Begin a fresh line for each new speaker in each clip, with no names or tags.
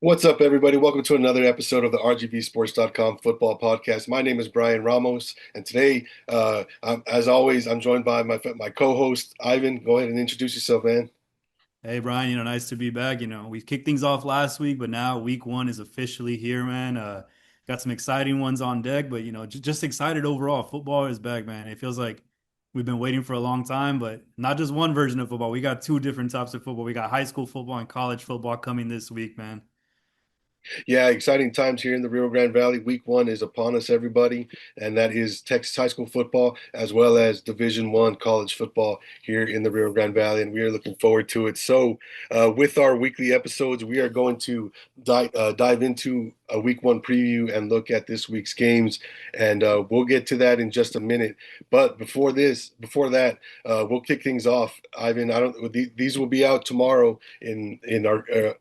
What's up, everybody? Welcome to another episode of the RGVSports.com football podcast. My name is Bryan Ramos, and today, as always, I'm joined by my co-host Ivan. Go ahead and introduce yourself, man.
Hey Brian, nice to be back. We kicked things off last week, but now week one is officially here, man. Got some exciting ones on deck, but just excited overall. Football is back, man. It feels like we've been waiting for a long time, but not just one version of football. We got two different types of football. We got high school football and college football coming this week, man.
Yeah, exciting times here in the Rio Grande Valley. Week one is upon us, everybody, and that is Texas high school football as well as Division One college football here in the Rio Grande Valley, and we are looking forward to it. So, with our weekly episodes, we are going to dive into a week one preview and look at this week's games, and we'll get to that in just a minute. But before that, we'll kick things off. Ivan, I don't. These will be out tomorrow in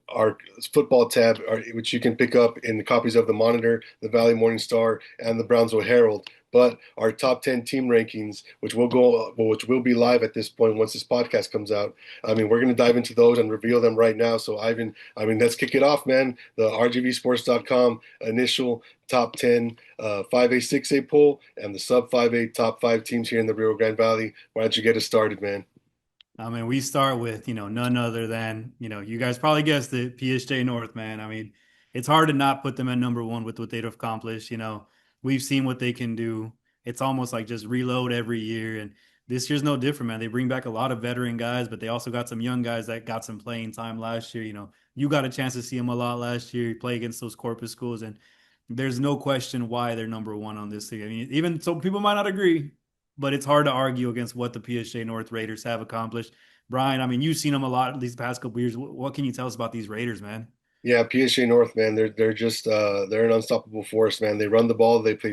our football tab, which you can pick up in the copies of the Monitor, the Valley Morning Star, and the Brownsville Herald. But our top 10 team rankings, which will be live at this point once this podcast comes out. I mean, we're going to dive into those and reveal them right now. So, Ivan, I mean, let's kick it off, man. The RGVSports.com initial top 10 5A, 6A poll and the sub 5A top five teams here in the Rio Grande Valley. Why don't you get us started, man?
I mean, we start with, none other than, you guys probably guessed it, PSJ North, man. I mean, it's hard to not put them at number one with what they've accomplished. We've seen what they can do. It's almost like just reload every year. And this year's no different, man. They bring back a lot of veteran guys, but they also got some young guys that got some playing time last year. You got a chance to see them a lot last year, play against those Corpus schools. And there's no question why they're number one on this thing. I mean, even so, people might not agree, but it's hard to argue against what the PSJ North Raiders have accomplished. Brian, I mean, you've seen them a lot these past couple years. What can you tell us about these Raiders, man?
Yeah, PSG North, man, they're just they're an unstoppable force, man. They run the ball, they play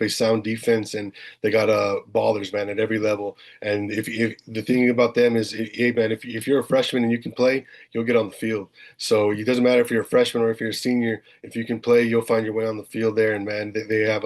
sound defense, and they got ballers, man, at every level. And if the thing about them is, hey, man, if you're a freshman and you can play, you'll get on the field. So it doesn't matter if you're a freshman or if you're a senior. If you can play, you'll find your way on the field there. And man, they have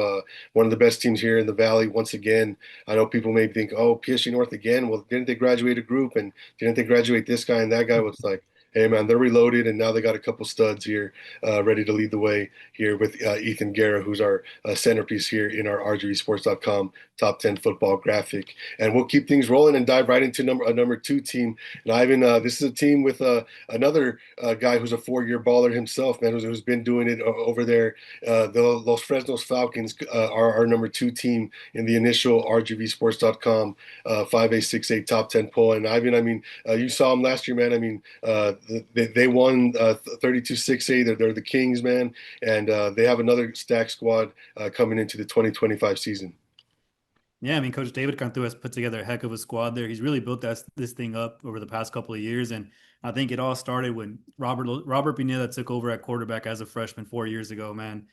one of the best teams here in the valley. Once again, I know people may think, oh, PSG North again. Well, didn't they graduate a group and didn't they graduate this guy and that guy? Was like, hey man, they're reloaded, and now they got a couple studs here, ready to lead the way here with Ethan Guerra, who's our centerpiece here in our RGVSports.com top 10 football graphic. And we'll keep things rolling and dive right into number two team. And Ivan, this is a team with another guy who's a 4-year baller himself, man, who's been doing it over there. The Los Fresnos Falcons are our number two team in the initial RGVSports.com 5A, 6A top 10 poll. And Ivan, I mean, you saw them last year, man. I mean, they won 32-6A. They're the Kings, man, and they have another stack squad coming into the 2025 season.
Yeah, I mean, Coach David Cantu has put together a heck of a squad there. He's really built this thing up over the past couple of years, and I think it all started when Robert Pineda took over at quarterback as a freshman 4 years ago. Man,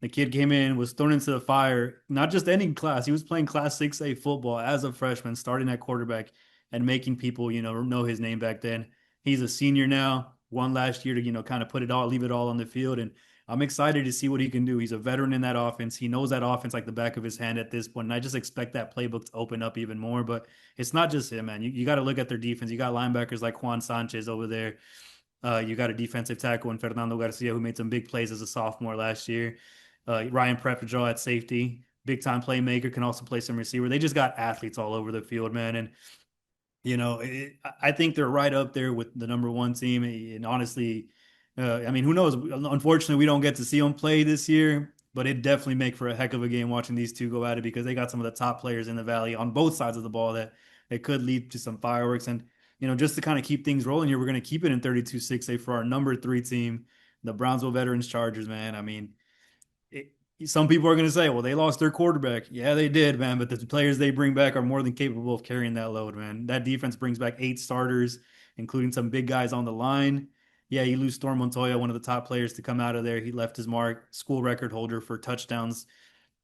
the kid came in, was thrown into the fire, not just any class. He was playing Class 6A football as a freshman, starting at quarterback and making people, know his name back then. He's a senior now, won last year to, kind of leave it all on the field, and I'm excited to see what he can do. He's a veteran in that offense. He knows that offense like the back of his hand at this point. And I just expect that playbook to open up even more. But it's not just him, man. You got to look at their defense. You got linebackers like Juan Sanchez over there. You got a defensive tackle in Fernando Garcia who made some big plays as a sophomore last year. Ryan Prepadraw at safety, big time playmaker, can also play some receiver. They just got athletes all over the field, man. And I think they're right up there with the number one team. And honestly, I mean, who knows? Unfortunately, we don't get to see them play this year, but it definitely make for a heck of a game watching these two go at it because they got some of the top players in the valley on both sides of the ball that it could lead to some fireworks. And just to kind of keep things rolling here, we're going to keep it in 32-6A for our number three team, the Brownsville Veterans Chargers. Man, I mean, it, some people are going to say, well, they lost their quarterback. Yeah, they did, man. But the players they bring back are more than capable of carrying that load, man. That defense brings back 8 starters, including some big guys on the line. Yeah, you lose Storm Montoya, one of the top players to come out of there. He left his mark, school record holder for touchdowns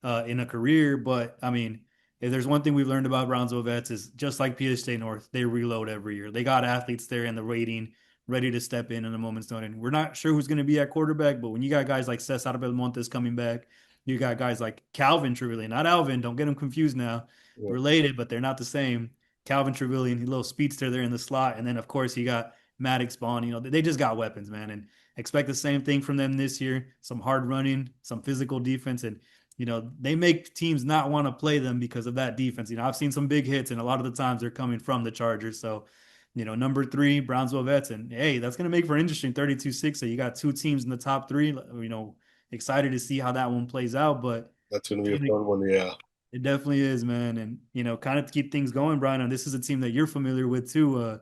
in a career. But I mean, if there's one thing we've learned about Brownsville Vets is just like PSJ North, they reload every year. They got athletes there in the waiting, ready to step in a moment's notice. We're not sure who's going to be at quarterback, but when you got guys like Cesar Belmontes coming back, you got guys like Calvin Trevelyan, not Alvin. Don't get them confused now.
Yeah.
Related, but they're not the same. Calvin Trevelyan, a little speedster there in the slot, and then of course you got Maddox Bond. They just got weapons, man. expect the same thing from them this year. Some hard running, some physical defense, and they make teams not want to play them because of that defense. I've seen some big hits, and a lot of the times they're coming from the Chargers. So, number three, Brownsville Vets, and hey, that's going to make for interesting 32-6. So you got two teams in the top three. Excited to see how that one plays out, but
That's going to be a
Kenny,
fun one. Yeah.
it definitely is, man. And kind of to keep things going, Brian. And this is a team that you're familiar with too.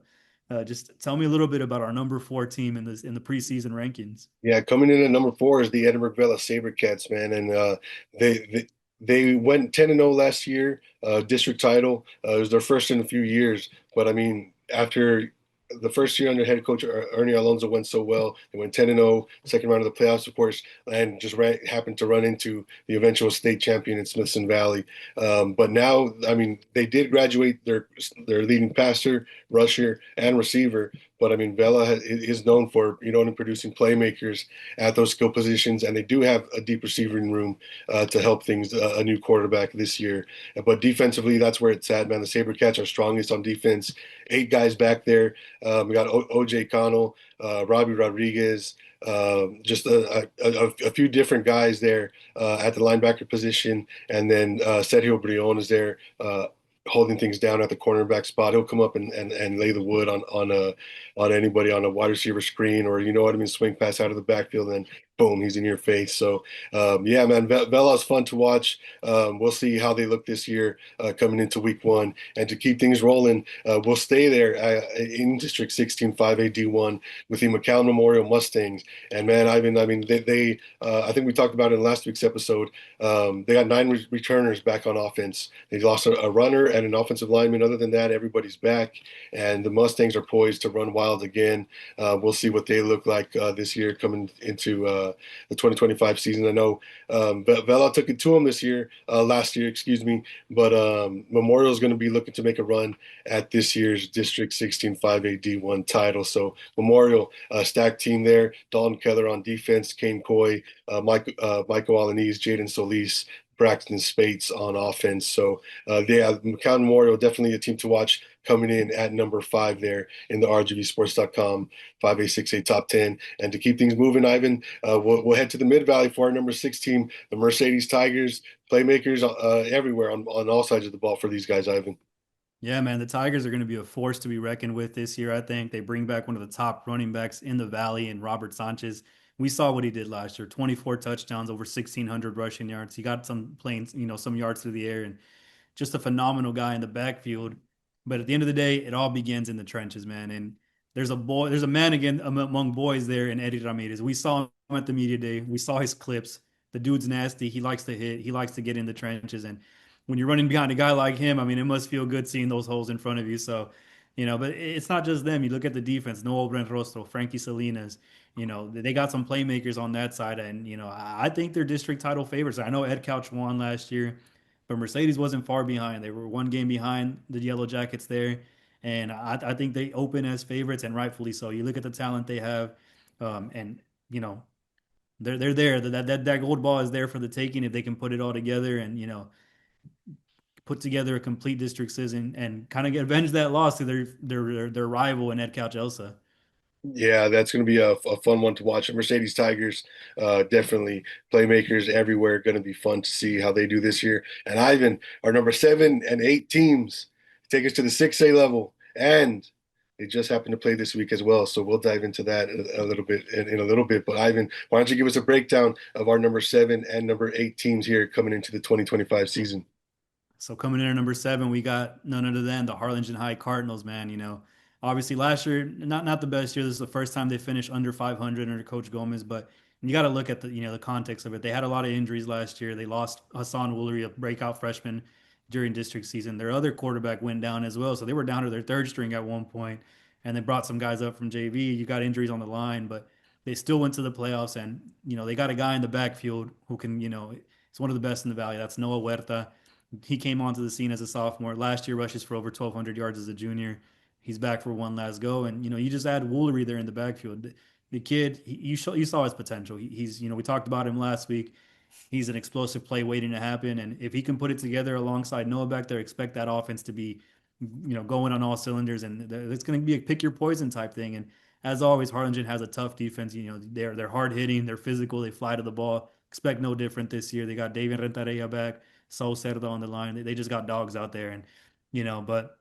Just tell me a little bit about our number four team in the preseason rankings.
Yeah, coming in at number four is the Edinburgh Vela SaberCats, man, and they, they they went 10-0 last year, district title. It was their first in a few years, but I mean, after the first year under head coach Ernie Alonso went so well, they went 10-0, second round of the playoffs, of course, and just happened to run into the eventual state champion in Smithson Valley. But now, I mean, they did graduate their leading passer, rusher, and receiver. But I mean, Vela is known for producing playmakers at those skill positions, and they do have a deep receiving room to help things. A new quarterback this year, but defensively, that's where it's at, man. The SaberCats are strongest on defense. 8 guys back there. We got OJ Connell, Robbie Rodriguez, just a few different guys there at the linebacker position, and then Sergio Brion is there. Holding things down at the cornerback spot. He'll come up and lay the wood on anybody on a wide receiver screen, or what I mean, swing pass out of the backfield, and boom, he's in your face. So yeah, man, Vela's fun to watch. We'll see how they look this year coming into week one. And to keep things rolling, we'll stay there in District 16 5A D1 with the McCown Memorial Mustangs. And man, Ivan, I mean, they I think we talked about it in last week's episode. They got 9 returners back on offense. They lost a runner and an offensive lineman. Other than that, everybody's back, and the Mustangs are poised to run wild again. We'll see what they look like this year coming into the 2025 season. I know Vela took it to them last year, excuse me, but Memorial is going to be looking to make a run at this year's District 16 5A D1 title. So Memorial, stacked team there. Dalton Keller on defense, Kane Coy, Michael Alanese, Jaden Solis, Braxton Spates on offense. So yeah, McCown Memorial, definitely a team to watch coming in at number 5 there in the RGVSports.com 5A6A top 10. And to keep things moving, Ivan, we'll head to the Mid Valley for our number 6 team, the Mercedes Tigers. Playmakers everywhere on all sides of the ball for these guys, Ivan.
Yeah, man, the Tigers are going to be a force to be reckoned with this year. I think they bring back one of the top running backs in the Valley in Robert Sanchez. We saw what he did last year, 24 touchdowns, over 1,600 rushing yards. He got some planes, some yards through the air, and just a phenomenal guy in the backfield. But at the end of the day, it all begins in the trenches, man. And there's a man again among boys there in Eddie Ramirez. We saw him at the media day. We saw his clips. The dude's nasty. He likes to hit. He likes to get in the trenches. And when you're running behind a guy like him, I mean, it must feel good seeing those holes in front of you. So, but it's not just them. You look at the defense, Noel Rostro, Frankie Salinas, they got some playmakers on that side. And, I think they're district title favorites. I know Ed Couch won last year, but Mercedes wasn't far behind. They were one game behind the Yellow Jackets there. And I think they open as favorites, and rightfully so. You look at the talent they have, and, they're there. That gold ball is there for the taking if they can put it all together and, put together a complete district season and kind of get avenge that loss to their rival in Ed Couch Elsa.
Yeah, that's going to be a fun one to watch. Mercedes Tigers, definitely playmakers everywhere. Going to be fun to see how they do this year. And Ivan, our number 7 and 8 teams take us to the 6A level, and they just happen to play this week as well. So we'll dive into that a little bit in a little bit. But Ivan, why don't you give us a breakdown of our number 7 and number 8 teams here coming into the 2025 season?
So coming in at number 7, we got none other than the Harlingen High Cardinals, man. Obviously last year, not the best year. This is the first time they finished under 500 under Coach Gomez, but you got to look at the context of it. They had a lot of injuries last year. They lost Hassan Woolery, a breakout freshman during district season. Their other quarterback went down as well, so they were down to their third string at one point, and they brought some guys up from JV. You got injuries on the line, but they still went to the playoffs, and they got a guy in the backfield who can, it's one of the best in the valley. That's Noah Huerta. He came onto the scene as a sophomore. Last year, rushes for over 1,200 yards as a junior. He's back for one last go, and you just add Woolery there in the backfield. The kid, you saw his potential. He's we talked about him last week. He's an explosive play waiting to happen, and if he can put it together alongside Noah back there, expect that offense to be going on all cylinders, and it's going to be a pick your poison type thing. And as always, Harlingen has a tough defense. They're hard hitting, they're physical, they fly to the ball. Expect no different this year. They got David Renteria back, Sol Cerdo on the line. They just got dogs out there, and but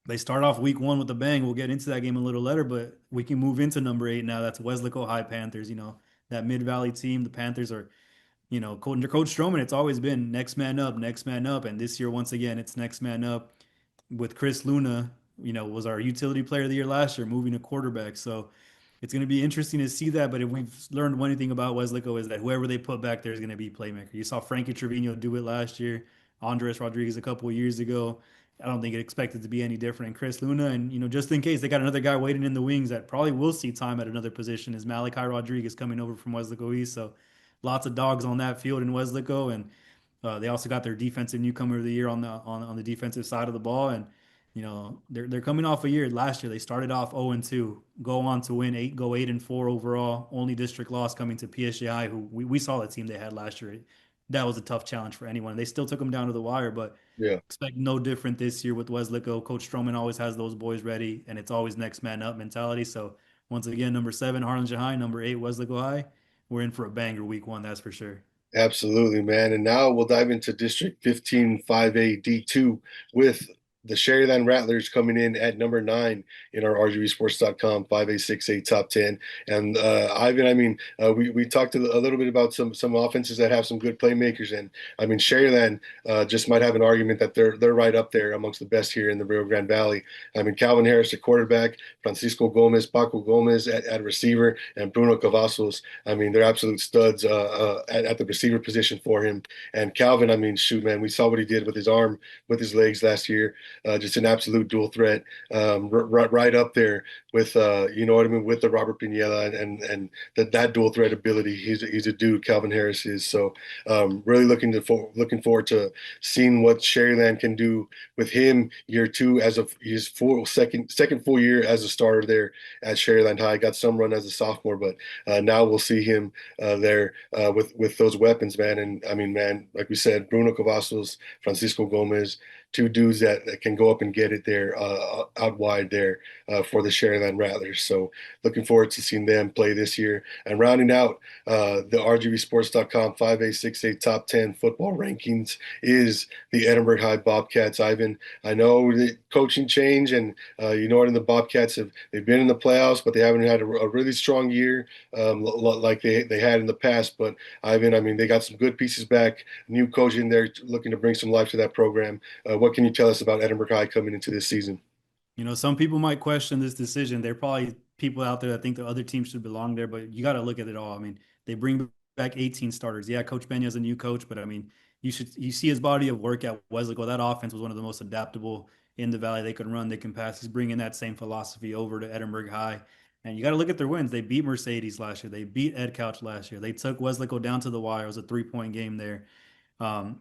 they start off week one with a bang. We'll get into that game a little later, but we can move into number 8 now. That's Weslaco High Panthers. That Mid Valley team. The Panthers are under Coach Stroman, it's always been next man up, next man up. And this year, once again, it's next man up with Chris Luna, was our utility player of the year last year, moving to quarterback. So it's going to be interesting to see that. But if we've learned one thing about Weslaco is that whoever they put back there is going to be playmaker. You saw Frankie Trevino do it last year, Andres Rodriguez a couple of years ago. I don't think it expected to be any different. And Chris Luna, and just in case they got another guy waiting in the wings that probably will see time at another position, is Malachi Rodriguez coming over from Weslaco East. So lots of dogs on that field in Weslaco, and they also got their defensive newcomer of the year on the defensive side of the ball. And they're coming off a year. Last year they started off 0-2, go on to win 8-4 overall. Only district loss coming to PSJI, who we saw the team they had last year. That was a tough challenge for anyone. They still took them down to the wire, but
Yeah.
expect no different this year with Weslaco. Coach Stroman always has those boys ready, and it's always next man up mentality. So once again, number 7 Harlingen High, number 8 Weslaco High. We're in for a banger week one, that's for sure.
Absolutely, man. And now we'll dive into District 15 5A D2 with the Sherryland Rattlers coming in at number 9 in our RGVSports.com 5A 6A top 10. And Ivan, we talked a little bit about some offenses that have some good playmakers, and I mean Sherryland just might have an argument that they're right up there amongst the best here in the Rio Grande Valley. I mean Calvin Harris at quarterback, Francisco Gomez, Paco Gomez at receiver, and Bruno Cavazos. I mean they're absolute studs at the receiver position for him. And Calvin, I mean shoot, man, we saw what he did with his arm, with his legs last year. Just an absolute dual threat, right up there with you know what I mean, with the Robert Pineda and that dual threat ability. He's a dude. Calvin Harris is. So really looking forward to seeing what Sherryland can do with him year 2 as of his second full year as a starter there at Sherryland High. Got some run as a sophomore, but now we'll see him there with those weapons, man. And I mean, man, like we said, Bruno Cavazos, Francisco Gomez, 2 dudes that can go up and get it there out wide there for the Sherryland Rattlers. So looking forward to seeing them play this year. And rounding out the RGVSports.com 5A 6A top 10 football rankings is the Edinburgh High Bobcats. Ivan, I know the coaching change, and you know what, in the Bobcats they've been in the playoffs, but they haven't had a really strong year like they had in the past. But Ivan, I mean they got some good pieces back, new coach in there looking to bring some life to that program. What can you tell us about Edinburgh High coming into this season?
Some people might question this decision. There are probably people out there that think the other teams should belong there, but you got to look at it all. I mean, they bring back 18 starters. Yeah, Coach Benya's a new coach, but I mean, you see his body of work at Weslaco. That offense was one of the most adaptable in the valley. They can run, they can pass. He's bringing that same philosophy over to Edinburgh High. And you got to look at their wins. They beat Mercedes last year. They beat Ed Couch last year. They took Weslaco down to the wire. It was a 3-point game there.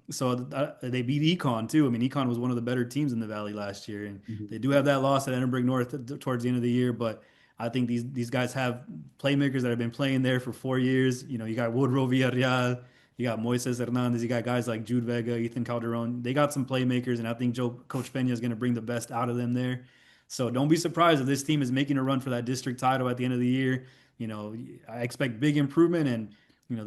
So they beat Econ too. I mean, Econ was one of the better teams in the Valley last year, and
Mhm.
they do have that loss at Edinburgh North towards the end of the year. But I think these guys have playmakers that have been playing there for 4 years. You got Woodrow Villarreal, you got Moises Hernandez, you got guys like Jude Vega, Ethan Calderon. They got some playmakers, and I think Coach Pena is going to bring the best out of them there. So don't be surprised if this team is making a run for that district title at the end of the year. I expect big improvement, and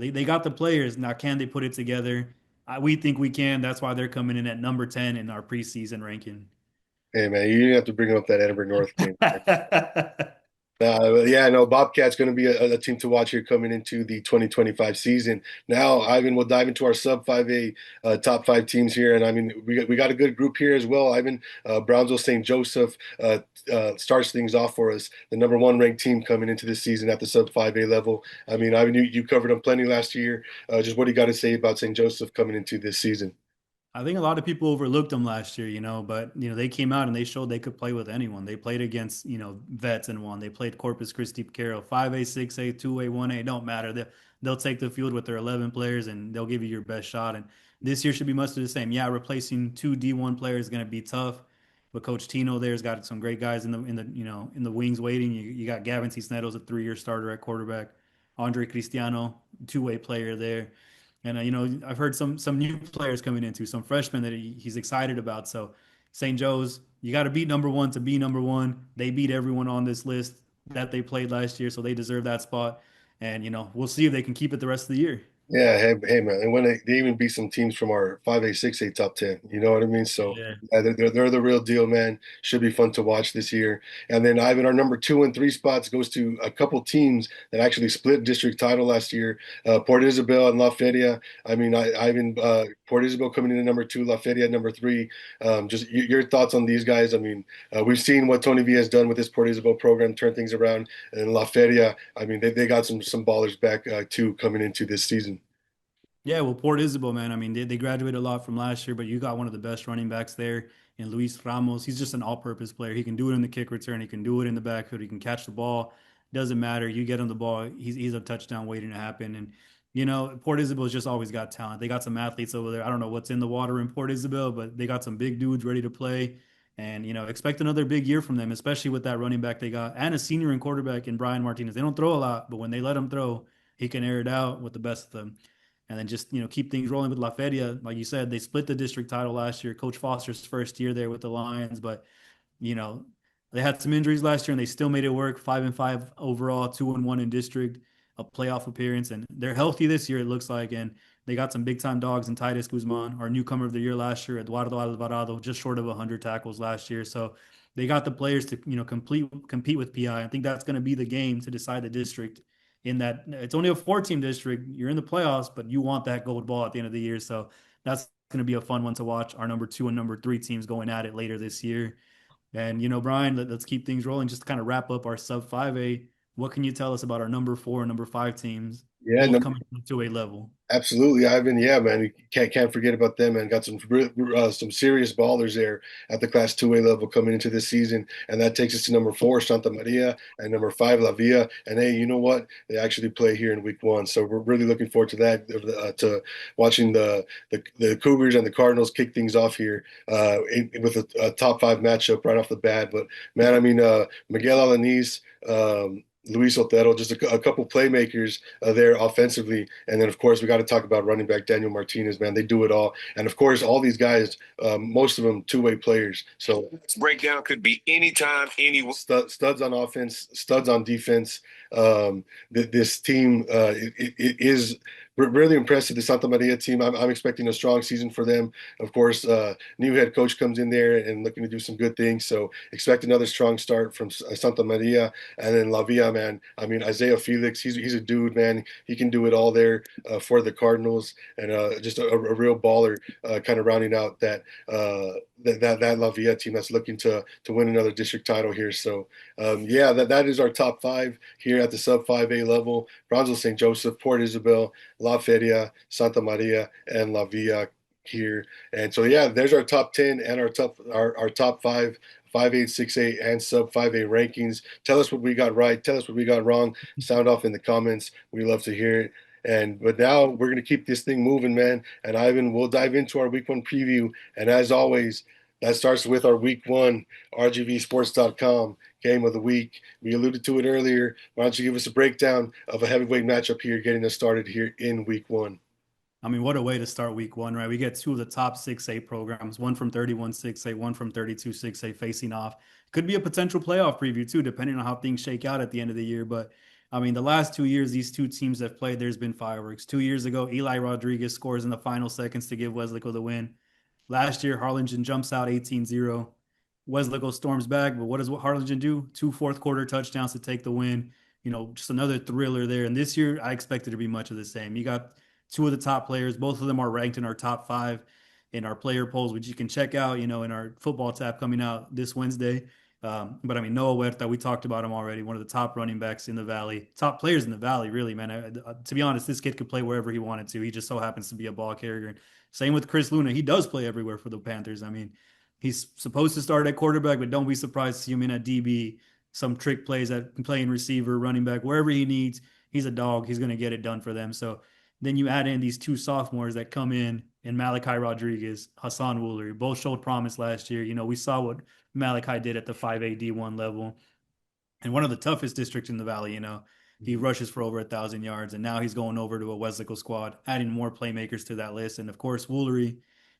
they got the players. Now, can they put it together? We think we can. That's why they're coming in at number 10 in our preseason ranking.
Hey man, you didn't have to bring up that Edinburgh North game. Yeah, no, Bobcats going to be a team to watch here coming into the 2025 season. Now, Ivan, we'll dive into our sub 5A top 5 teams here. And I mean, we got a good group here as well. Ivan, Brownsville St. Joseph starts things off for us. The number 1 ranked team coming into this season at the sub 5A level. I mean, Ivan, you covered them plenty last year. Just what do you got to say about St. Joseph coming into this season?
I think a lot of people overlooked them last year, but they came out and they showed they could play with anyone. They played against, vets and won. They played Corpus Christi Carroll, 5A, 6A, 2A, 1A, don't matter. They'll take the field with their 11 players and they'll give you your best shot. And this year should be much of the same. Yeah, replacing 2 D1 players is going to be tough, but Coach Tino there's got some great guys in the wings waiting. You got Gavin Cisneros, a 3-year starter at quarterback, Andre Cristiano, 2-way player there. And I've heard some new players coming into some freshmen that he's excited about. So St. Joe's, you got to beat number 1 to be number 1. They beat everyone on this list. that they played last year, so they deserve that spot. And we'll see if they can keep it the rest of the year.
Yeah, hey man, and when they even beat some teams from our 5A, 6A top 10, you know what I mean? So
Yeah.
yeah, they're the real deal, man. Should be fun to watch this year. And then Ivan, our number 2 and 3 spots goes to a couple teams that actually split district title last year. Port Isabel and La Feria. I mean, Ivan, Port Isabel coming in at number 2, La Feria at number 3. Just your thoughts on these guys. I mean, we've seen what Tony V has done with this Port Isabel program, turn things around. And La Feria, I mean, they got some ballers back too coming into this season.
Yeah, well, Port Isabel, man. I mean, they graduated a lot from last year, but you got one of the best running backs there in Luis Ramos. He's just an all-purpose player. He can do it in the kick return. He can do it in the backfield. He can catch the ball. Doesn't matter. You get him the ball. He's a touchdown waiting to happen. And Port Isabel's just always got talent. They got some athletes over there. I don't know what's in the water in Port Isabel, but they got some big dudes ready to play. And expect another big year from them, especially with that running back they got and a senior and quarterback in Brian Martinez. They don't throw a lot, but when they let him throw, he can air it out with the best of them and then just keep things rolling with La Feria. Like you said, they split the district title last year. Coach Foster's first year there with the Lions, but you know they had some injuries last year and they still made it work. 5-5 overall, 2-1 in district, a playoff appearance, and they're healthy this year. It looks like, and they got some big time dogs in Titus Guzman, our newcomer of the year last year, Eduardo Alvarado, just short of 100 tackles last year. So they got the players to compete with PI. I think that's going to be the game to decide the district in that it's only a 4-team district. You're in the playoffs, but you want that gold ball at the end of the year. So that's going to be a fun one to watch. Our number 2 and number 3 teams going at it later this year. And, Brian, us keep things rolling. Just to kind of wrap up our sub 5A, what can you tell us about our number 4 and number 5 teams,
Yeah,
both
no,
coming from the 2A level?
absolutely, Ivan. Yeah, man, you can't forget about them, man. Got some serious ballers there at the Class 2A level coming into this season, and that takes us to number 4, Santa Maria, and number 5, La Villa. And hey, you know what? They actually play here in Week 1, so we're really looking forward to that. To watching the Cougars and the Cardinals kick things off here with a top 5 matchup right off the bat. But man, I mean, Miguel Alanis. Luis Otero, just a couple playmakers there offensively. And then, of course, we got to talk about running back Daniel Martinez, man. They do it all. And, of course, all these guys, most of them two-way players. So
breakdown could be anytime, anywhere.
Studs on offense, studs on defense. This team it is really impressive. The Santa Maria team. I'm expecting a strong season for them. Of course, new head coach comes in there and looking to do some good things. So expect another strong start from Santa Maria, and then La Villa, man. I mean, Isaiah Felix, he's a dude, man. He can do it all there for the Cardinals, and just a real baller, kind of rounding out that La Villa team that's looking to win another district title here. So yeah, that is our top 5 here at the sub 5A level. Bronzo St. Joseph, Port Isabel, La Feria, Santa Maria, and La Villa here. And so yeah, there's our top 10 and our top 5 5A, 6A, and sub 5A rankings. Tell us what we got right. Tell us what we got wrong. Sound off in the comments. We love to hear it. But now we're gonna keep this thing moving, man. And Ivan, we'll dive into our week 1 preview. And as always, that starts with our week 1 RGVSports.com game of the week. We alluded to it earlier. Why don't you give us a breakdown of a heavyweight matchup here, getting us started here in week 1?
I mean, what a way to start week 1, right? We get 2 of the top 6A programs, one from 31 6A, one from 32 6A facing off. Could be a potential playoff preview too, depending on how things shake out at the end of the year. But I mean, the last 2 years, these 2 teams have played, there's been fireworks. 2 years ago, Eli Rodriguez scores in the final seconds to give Wesleyan the win. Last year, Harlingen jumps out 18-0. Wesleyan storms back, but what does Harlingen do? 2 fourth-quarter touchdowns to take the win. Just another thriller there. And this year, I expect it to be much of the same. You got 2 of the top players. Both of them are ranked in our top 5 in our player polls, which you can check out, in our football tab coming out this Wednesday. But I mean, Noah Huerta, we talked about him already. One of the top running backs in the Valley, top players in the Valley, really, man. To be honest, this kid could play wherever he wanted to. He just so happens to be a ball carrier. Same with Chris Luna. He does play everywhere for the Panthers. I mean, he's supposed to start at quarterback, but don't be surprised to see him in at DB, some trick plays at playing receiver, running back, wherever he needs. He's a dog. He's going to get it done for them. So then you add in these 2 sophomores that come in Malachi Rodriguez, Hassan Woolery. Both showed promise last year. We saw what Malachi did at the 5A D1 level. And one of the toughest districts in the Valley, he rushes for over 1,000 yards. And now he's going over to a Wesleyan squad, adding more playmakers to that list. And of course, Woolery,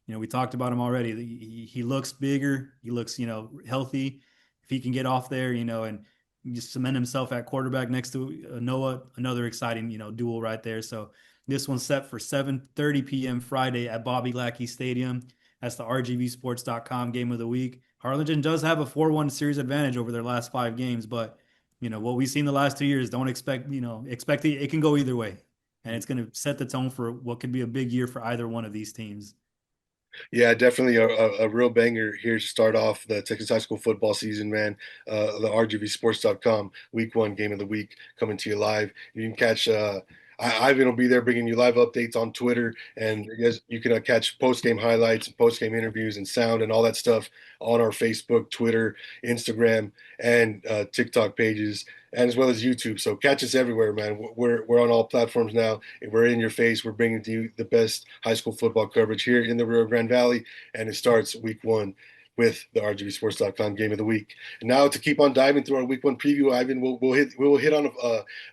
we talked about him already. He looks bigger. He looks, healthy. If he can get off there, and just cement himself at quarterback next to Noah. Another exciting, duel right there. So this one's set for 7:30 p.m. Friday at Bobby Lackey Stadium. That's the RGVSports.com game of the week. Harlingen does have a 4-1 series advantage over their last 5 games, but what we've seen the last 2 years, don't expect it can go either way. And it's going to set the tone for what could be a big year for either one of these teams.
Yeah, definitely a real banger here to start off the Texas high school football season, man. The RGVSports.com week 1 game of the week coming to you live. You can catch Ivan will be there bringing you live updates on Twitter, and you can catch post game highlights and post game interviews and sound and all that stuff on our Facebook, Twitter, Instagram, and TikTok pages, and as well as YouTube. So catch us everywhere, man. We're on all platforms now. We're in your face. We're bringing to you the best high school football coverage here in the Rio Grande Valley, and it starts week 1 with the RGVSports.com game of the week. And now to keep on diving through our week 1 preview, Ivan, we'll hit on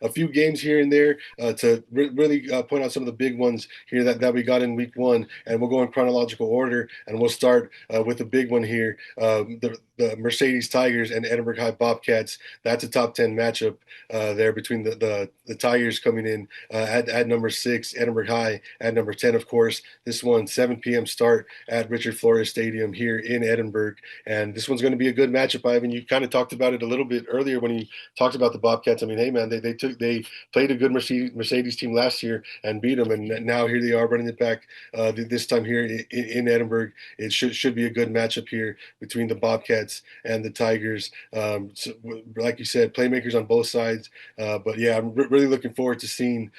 a few games here and there to really point out some of the big ones here that we got in week 1, and we'll go in chronological order, and we'll start with the big one here, the Mercedes Tigers and Edinburgh High Bobcats. That's a top 10 matchup there between the Tigers coming in at number 6, Edinburgh High at number 10, of course. This one, 7 p.m. start at Richard Flores Stadium here in Edinburgh. And this one's going to be a good matchup, Ivan. You kind of talked about it a little bit earlier when you talked about the Bobcats. I mean, hey, man, they played a good Mercedes team last year and beat them, and now here they are running it back this time here in Edinburgh. It should be a good matchup here between the Bobcats and the Tigers. So, like you said, playmakers on both sides. But yeah, I'm really looking forward to seeing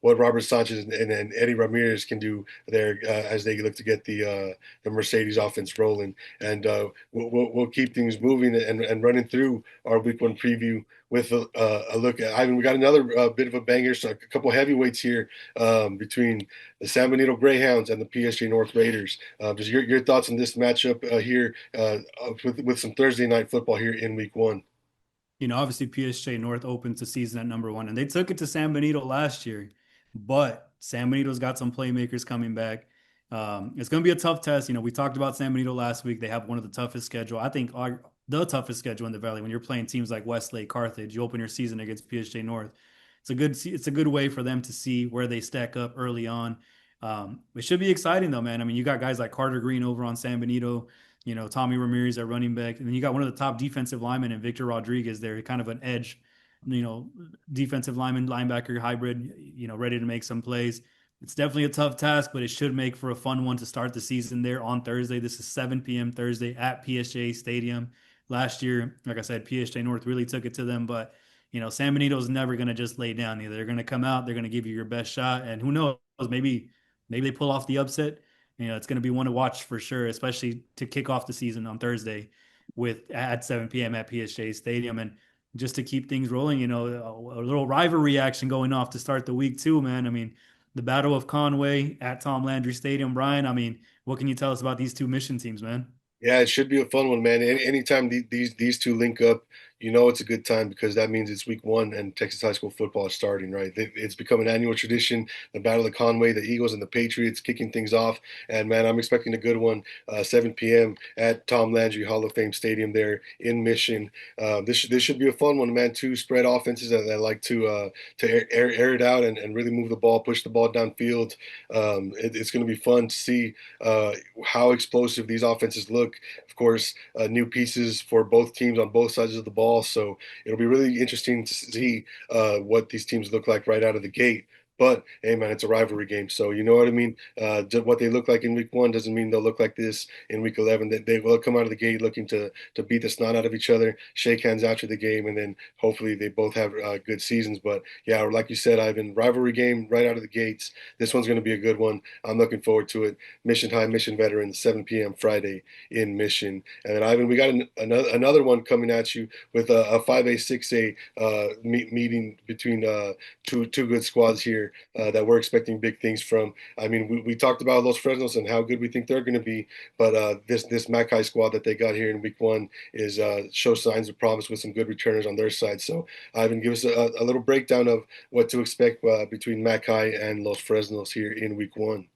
what Robert Sanchez and Eddie Ramirez can do there as they look to get the Mercedes offense rolling. And we'll keep things moving and running through our week 1 preview with a look at Ivan. We got another bit of a banger, so a couple heavyweights here between the San Benito Greyhounds and the PSG North Raiders. Just your thoughts on this matchup here with some Thursday night football here in week 1.
Obviously PSG North opens the season at number 1, and they took it to San Benito last year, but San Benito's got some playmakers coming back. It's going to be a tough test. We talked about San Benito last week. They have one of the toughest schedule. I think the toughest schedule in the Valley. When you're playing teams like Westlake, Carthage, you open your season against PSG North. It's a good way for them to see where they stack up early on. It should be exciting though, man. I mean, you got guys like Carter Green over on San Benito. Tommy Ramirez at running back, and then you got one of the top defensive linemen in Victor Rodriguez there, kind of an edge, defensive lineman, linebacker hybrid, ready to make some plays. It's definitely a tough task, but it should make for a fun one to start the season there on Thursday. This is 7 p.m. Thursday at PSG Stadium. Last year, like I said, PSG North really took it to them, but San Benito's never going to just lay down either. They're going to come out, they're going to give you your best shot, and who knows, maybe they pull off the upset. It's going to be one to watch for sure, especially to kick off the season on Thursday at 7 p.m. at PSG Stadium. And just to keep things rolling, a little rivalry action going off to start the week too, man. I mean, the Battle of Conway at Tom Landry Stadium, Bryan. I mean, what can you tell us about these two mission teams, man?
Yeah, it should be a fun one, man. Anytime these two link up, it's a good time because that means it's week 1 and Texas high school football is starting, right? It's become an annual tradition. The Battle of Conway, the Eagles and the Patriots kicking things off. And man, I'm expecting a good one. 7 p.m. at Tom Landry Hall of Fame Stadium there in Mission. This should be a fun one, man. Two spread offenses that like to air it out and really move the ball, push the ball downfield. It's going to be fun to see how explosive these offenses look. Of course, new pieces for both teams on both sides of the ball. So it'll be really interesting to see what these teams look like right out of the gate. But hey, man, it's a rivalry game, so you know what I mean. What they look like in week 1 doesn't mean they'll look like this in week 11. They will come out of the gate looking to beat the snot out of each other, shake hands after the game, and then hopefully they both have good seasons. But yeah, like you said, Ivan, rivalry game right out of the gates. This one's going to be a good one. I'm looking forward to it. Mission High, Mission Veterans, 7 p.m. Friday in Mission. And then Ivan, we got another one coming at you with a 5A, 6A meeting between two good squads here. That we're expecting big things from. I mean, we talked about Los Fresnos and how good we think they're going to be, but this Mac High squad that they got here in week 1 is shows signs of promise with some good returners on their side. So, Ivan, give us a little breakdown of what to expect between Mac High and Los Fresnos here in week 1.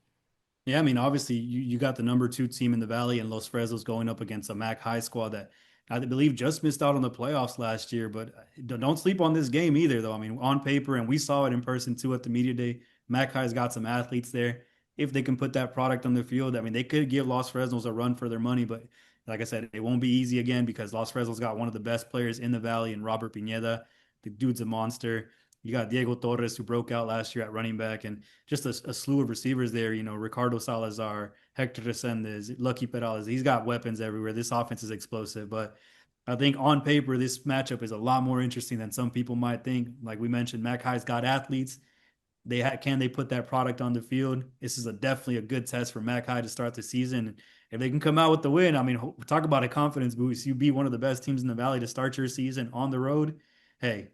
Yeah, I mean, obviously you got the number 2 team in the Valley and Los Fresnos going up against a Mac High squad that I believe just missed out on the playoffs last year. But don't sleep on this game either, though. I mean, on paper, and we saw it in person too at the media day. Mackay's got some athletes there. If they can put that product on the field, I mean, they could give Los Fresnos a run for their money. But like I said, it won't be easy again because Los Fresnos got one of the best players in the valley in Robert Pineda. The dude's a monster. You got Diego Torres, who broke out last year at running back, and just a slew of receivers there. You know, Ricardo Salazar, Hector Resendez, Lucky Perales. He's got weapons everywhere. This offense is explosive. But I think on paper, this matchup is a lot more interesting than some people might think. Like we mentioned, Mac High's got athletes. Can they put that product on the field? This is definitely a good test for Mac High to start the season. If they can come out with the win, I mean, talk about a confidence boost. You beat one of the best teams in the valley to start your season on the road. Hey,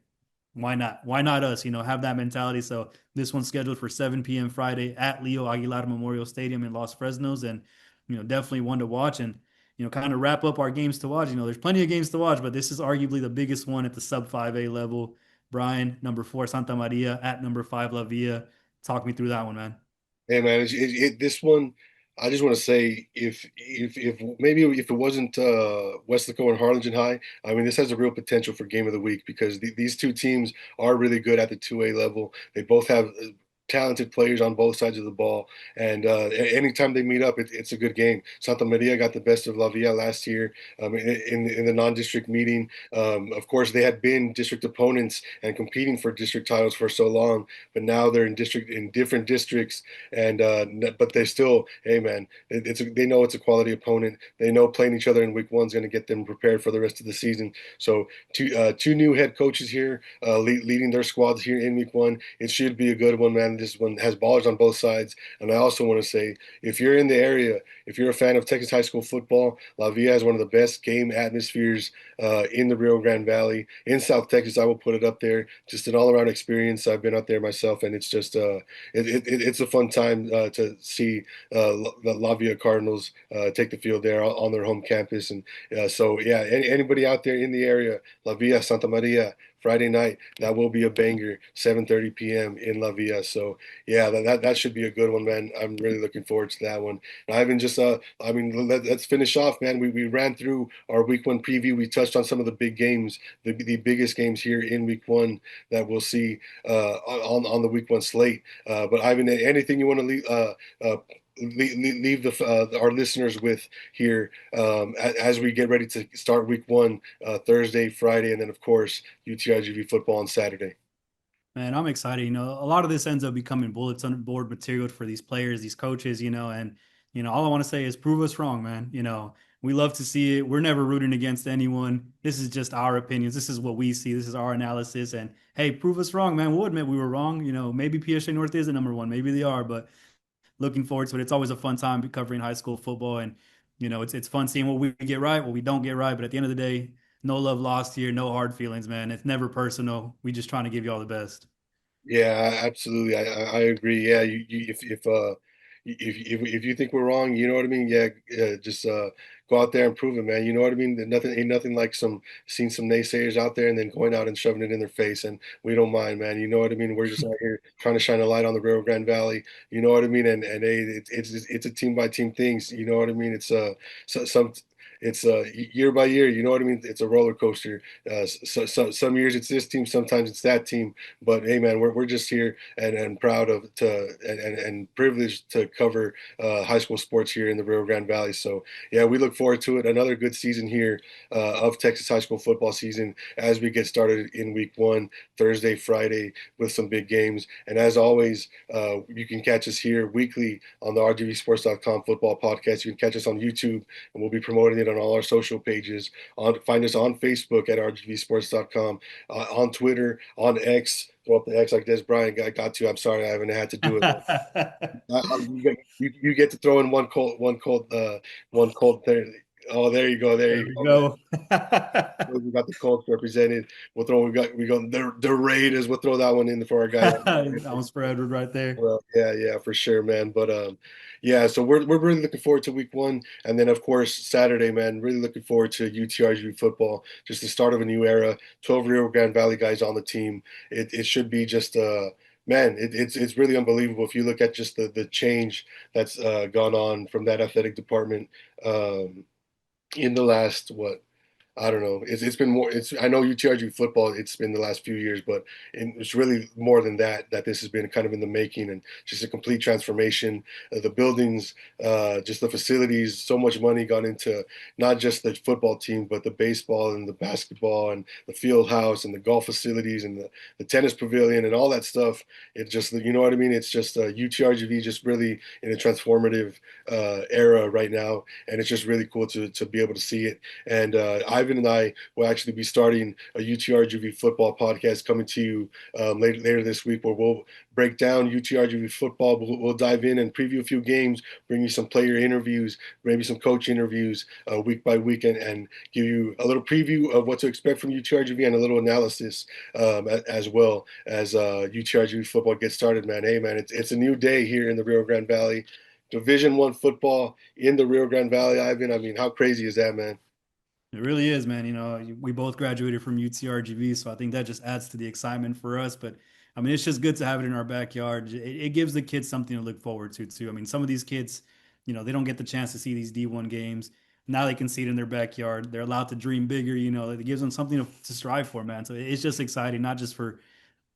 why not? Why not us? You know, have that mentality. So this one's scheduled for 7 p.m. Friday at Leo Aguilar Memorial Stadium in Los Fresnos, and definitely one to watch. And kind of wrap up our games to watch. There's plenty of games to watch, but this is arguably the biggest one at the sub 5A level. Bryan, number 4, Santa Maria, at number 5, La Villa. Talk me through that one, man.
Hey man, this one, I just want to say if maybe if it wasn't Weslaco and Harlingen High, I mean this has a real potential for game of the week because these two teams are really good at the 2A level. They both have talented players on both sides of the ball, and anytime they meet up, it's a good game. Santa Maria got the best of La Villa last year in the non-district meeting. Of course, they had been district opponents and competing for district titles for so long, but now they're in different districts, and but they still, hey man, they know it's a quality opponent. They know playing each other in week one is going to get them prepared for the rest of the season. So two new head coaches here leading their squads here in week one. It should be a good one, man. This one has ballers on both sides. And I also want to say, if you're in the area, if you're a fan of Texas high school football, La Villa has one of the best game atmospheres in the Rio Grande Valley. In South Texas, I will put it up there. Just an all-around experience. I've been out there myself, and it's just it's a fun time to see the La Villa Cardinals take the field there on their home campus. And so, yeah, anybody out there in the area, La Villa, Santa Maria, Friday night, that will be a banger, 7:30 p.m. in La Villa. So yeah, that should be a good one, man. I'm really looking forward to that one. And Ivan, just I mean, let's finish off, man. We ran through our week one preview. We touched on some of the big games, the biggest games here in week one that we'll see on the week one slate. But Ivan, anything you want to leave our listeners with here as we get ready to start week one, Thursday, Friday, and then of course UTRGV football on Saturday.
Man, I'm excited. A lot of this ends up becoming bulletin board material for these players, these coaches, and all I want to say is prove us wrong, man. We love to see it. We're never rooting against anyone. This is just our opinions. This is what we see. This is our analysis. And hey, prove us wrong, man. We'll admit we were wrong. Maybe PSA North is the number one. Maybe they are, but looking forward to it. It's always a fun time covering high school football, and it's fun seeing what we get right, what we don't get right. But at the end of the day, no love lost here, no hard feelings, man. It's never personal. We just trying to give you all the best.
Yeah, absolutely. I agree. Yeah, if you think we're wrong, you know what I mean. Yeah, just go out there and prove it, man. You know what I mean. Ain't nothing like seeing some naysayers out there and then going out and shoving it in their face, and we don't mind, man. You know what I mean. We're just out here trying to shine a light on the Rio Grande Valley. You know what I mean. And hey, it's a team by team things. You know what I mean. It's some. It's year by year, you know what I mean. It's a roller coaster. Some years it's this team, sometimes it's that team. But hey, man, we're just here and proud and privileged to cover high school sports here in the Rio Grande Valley. So yeah, we look forward to it. Another good season here of Texas high school football season as we get started in week one, Thursday, Friday with some big games. And as always, you can catch us here weekly on the RGVSports.com football podcast. You can catch us on YouTube, and we'll be promoting it on all our social pages. Find us on Facebook at rgvsports.com, on Twitter, on X. Throw up the X like this. Bryan, I got to. I'm sorry, I haven't had to do it. You get to throw in one cold there. Oh, there you go. There
There
you
we
go, man.
go.
We got the Colts represented. We go the Raiders. We'll throw that one in for our guy.
That was for Edward right there.
Well, yeah, for sure, man. But yeah, so we're really looking forward to week one, and then of course Saturday, man. Really looking forward to UTRGV football. Just the start of a new era. 12 Rio Grande Valley guys on the team. It should be just man, it's really unbelievable if you look at just the change that's gone on from that athletic department in the last what I don't know. It's been more. It's I know UTRG football. It's been the last few years, but it's really more than that. That this has been kind of in the making, and just a complete transformation. The buildings, just the facilities. So much money gone into not just the football team, but the baseball and the basketball and the field house and the golf facilities and the tennis pavilion and all that stuff. It just, you know what I mean. It's just UTRGV just really in a transformative era right now, and it's just really cool to be able to see it. And Ivan and I will actually be starting a UTRGV football podcast coming to you later this week, where we'll break down UTRGV football. We'll dive in and preview a few games, bring you some player interviews, maybe some coach interviews week by week, and give you a little preview of what to expect from UTRGV and a little analysis as well as UTRGV football gets started, man. Hey, man, it's a new day here in the Rio Grande Valley. Division I football in the Rio Grande Valley, Ivan. I mean, how crazy is that, man?
It really is, man. You know, we both graduated from UTRGV, so I think that just adds to the excitement for us. But I mean, it's just good to have it in our backyard. It gives the kids something to look forward to, too. I mean, some of these kids, you know, they don't get the chance to see these D1 games. Now they can see it in their backyard. They're allowed to dream bigger. You know, it gives them something to strive for, man. So it's just exciting, not just for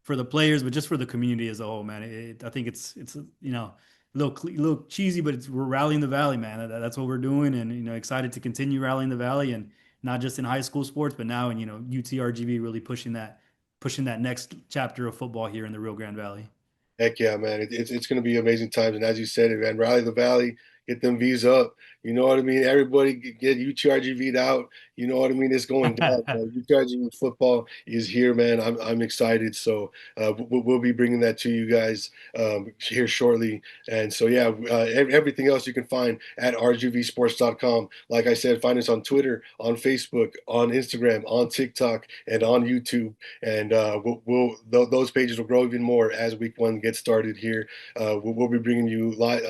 the players, but just for the community as a whole, man. I think it's you know a little cheesy, but we're rallying the valley, man. That's what we're doing, and you know, excited to continue rallying the valley, and not just in high school sports, but now in UTRGV really pushing that next chapter of football here in the Rio Grande Valley.
Heck yeah, man. It's going to be amazing times. And as you said, man, rally the valley, get them V's up. You know what I mean? Everybody get UTRGV'd out. You know what I mean? It's going down. UTRGV football is here, man. I'm excited. So we'll be bringing that to you guys here shortly. And so, yeah, everything else you can find at RGVSports.com. Like I said, find us on Twitter, on Facebook, on Instagram, on TikTok, and on YouTube. And those pages will grow even more as week one gets started here. We'll be bringing you live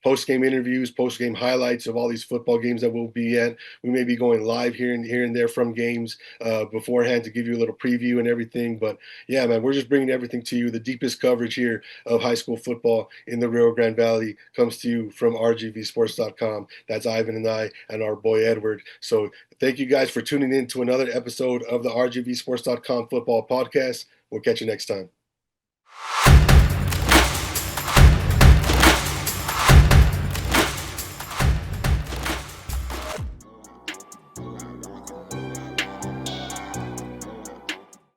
post-game interviews, post-game highlights of all these football games that we'll be at. We may be going live here and there from games beforehand to give you a little preview and everything. But yeah, man, we're just bringing everything to you. The deepest coverage here of high school football in the Rio Grande Valley comes to you from RGVSports.com. That's Ivan and I and our boy Edward. So thank you guys for tuning in to another episode of the RGVSports.com football podcast. We'll catch you next time.